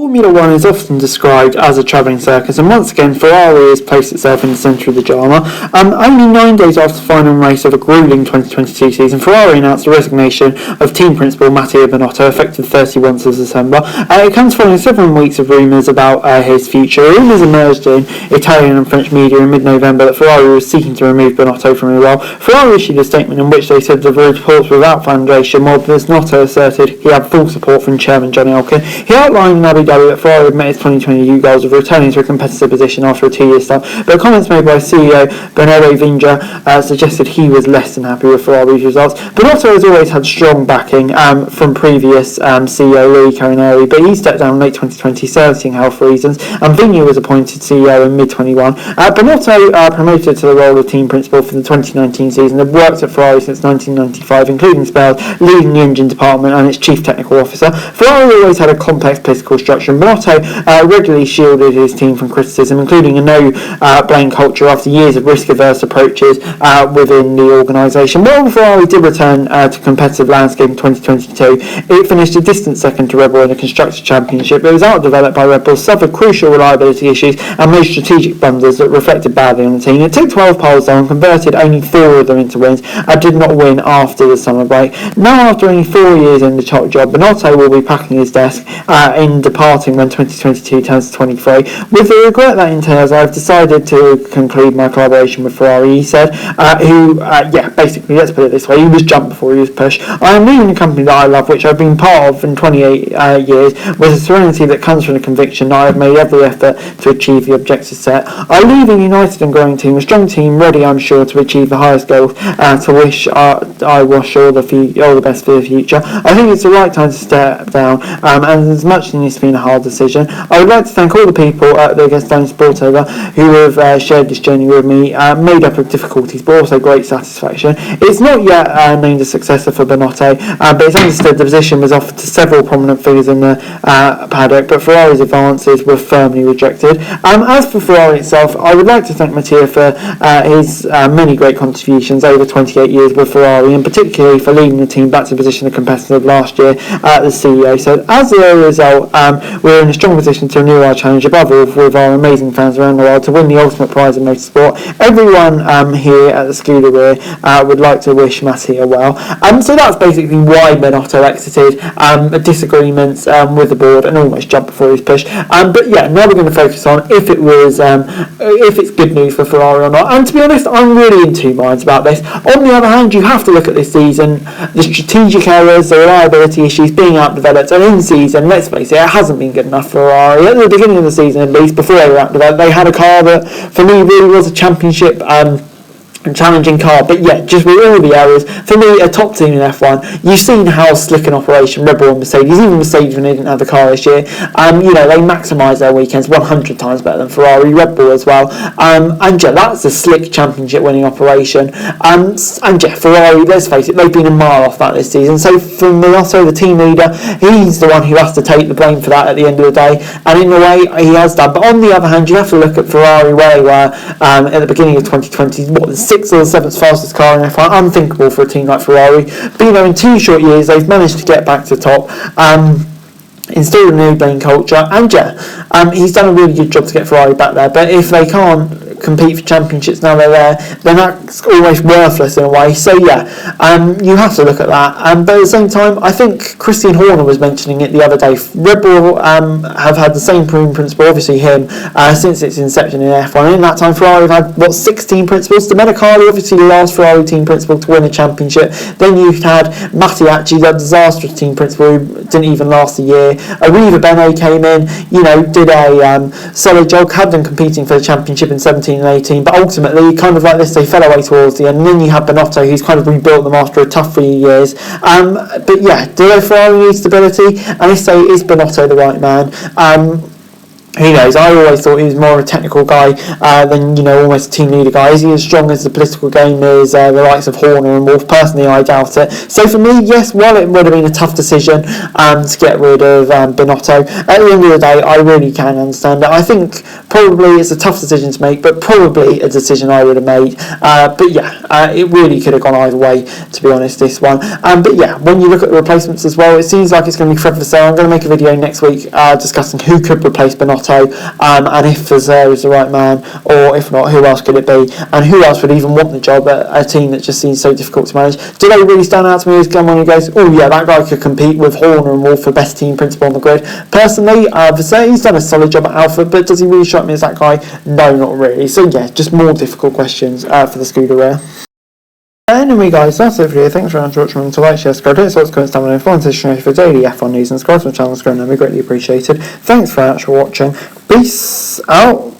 Formula One is often described as a travelling circus, and once again Ferrari has placed itself in the centre of the drama. Only 9 days after the final race of a gruelling 2022 season, Ferrari announced the resignation of team principal Mattia Binotto, effective 31st of December. It comes following 7 weeks of rumours about his future. Rumours emerged in Italian and French media in mid-November that Ferrari was seeking to remove Binotto from the role. Ferrari issued a statement in which they said the reports were without foundation, while Binotto asserted he had full support from chairman Johnny Elkann. He outlined in Abu Dhabi that Ferrari had met its 2022 goals of returning to a competitive position after a 2-year stop, but comments made by CEO Bernardo Vinja suggested he was less than happy with Ferrari's results. Binotto has always had strong backing from previous CEO Louis Carinari, but he stepped down in late 2020 citing health reasons, and Vinja was appointed CEO in mid-21. Binotto, promoted to the role of team principal for the 2019 season, had worked at Ferrari since 1995, including spells leading the engine department and its chief technical officer. Ferrari always had a complex political structure, and Binotto regularly shielded his team from criticism, including a no-blame culture after years of risk-averse approaches within the organisation. While Ferrari did return to competitive landscape in 2022, it finished a distant second to Red Bull in the Constructors' Championship. It was outdeveloped by Red Bull, suffered crucial reliability issues, and made strategic blunders that reflected badly on the team. It took 12 poles though and converted only 4 of them into wins, and did not win after the summer break. Now, after only 4 years in the top job, Binotto will be packing his desk in departing when 2022 turns to 23. With the regret that entails, I've decided to conclude my collaboration with Ferrari, he said, basically, let's put it this way, he was jumped before he was pushed. I am leaving a company that I love, which I've been part of in 28 years, with a serenity that comes from the conviction that I have made every effort to achieve the objectives set. I leave a united and growing team, a strong team, ready, I'm sure, to achieve the highest goals, to wish I wish all the best for the future. I think it's the right time to step down, and as much as it's been a hard decision, I would like to thank all the people at the Gestone Sportover who have shared this journey with me, made up of difficulties but also great satisfaction. It's not yet named a successor for Binotto, but it's understood the position was offered to several prominent figures in the paddock, but Ferrari's advances were firmly rejected. As for Ferrari itself, I would like to thank Mattia for his many great contributions over 28 years with Ferrari, and particularly for leading the team back to the position of competitive last year. The CEO said, as a result, we're in a strong position to renew our challenge, above all with our amazing fans around the world, to win the ultimate prize in motorsport. Everyone here at the Scuderia would like to wish Mattia well. So that's basically why Binotto exited. Disagreements with the board and almost jumped before he was pushed. But yeah, now we're going to focus on if it's good news for Ferrari or not. And to be honest, I'm really in two minds about this. On the other hand, you have to look at this season, the strategic errors, the reliability issues being outdeveloped, and in season, let's face it hasn't been good enough for Ferrari. At the beginning of the season, at least, before they were outdeveloped, they had a car that, for me, really was a championship challenging car, but yeah, just with all the errors, for me, a top team in F1. You've seen how slick an operation Red Bull and Mercedes, even Mercedes when they didn't have the car this year, they maximise their weekends 100 times better than Ferrari, Red Bull as well, and yeah, that's a slick championship winning operation, and yeah, Ferrari, let's face it, they've been a mile off that this season. So from Binotto, the team leader, he's the one who has to take the blame for that at the end of the day, and in a way he has done. But on the other hand, you have to look at Ferrari where they were at the beginning of 2020, what, the 6th or the 7th fastest car in F1, unthinkable for a team like Ferrari. But in 2 short years, they've managed to get back to top, installed a new blame culture, and yeah, he's done a really good job to get Ferrari back there. But if they can't compete for championships now they're there, then that's almost worthless in a way. So yeah, you have to look at that. But at the same time, I think Christian Horner was mentioning it the other day. Red Bull have had the same principle, obviously him, since its inception in F1. In that time, Ferrari have had 16 principals. Domenicali, obviously the last Ferrari team principal to win a championship. Then you've had Mattia, that disastrous team principal who didn't even last a year. Arriva Bene came in, did a solid job, had them competing for the championship in 17 and 18, but ultimately, kind of like this, they fell away towards the end. And then you have Binotto, who's kind of rebuilt them after a tough few years. But yeah, do they Ferrari need stability? And if so, is Binotto the right man? who knows? I always thought he was more of a technical guy than, almost a team leader guy. Is he as strong as the political game is, the likes of Horner and Wolf? Personally, I doubt it. So for me, yes, while it would have been a tough decision to get rid of Binotto, at the end of the day, I really can understand it. I think probably it's a tough decision to make, but probably a decision I would have made. But yeah, it really could have gone either way, to be honest, this one. But yeah, when you look at the replacements as well, it seems like it's going to be Fred Vassell. I'm going to make a video next week discussing who could replace Binotto. And if Ferrari is the right man, or if not, who else could it be, and who else would even want the job at a team that just seems so difficult to manage? Do they really stand out to me as someone who goes, oh yeah, that guy could compete with Horner and Wolf for best team principal on the grid? Personally, he's done a solid job at Alpha, but does he really strike me as that guy? No, not really. So yeah, just more difficult questions for the Scuderia. Anyway guys, that's it for you. Thanks for watching. Remember to like, share, subscribe, hit the comments down below, follow and for daily F1 news, and subscribe to my channel, that'd be greatly appreciated. Thanks very much for watching. Peace out.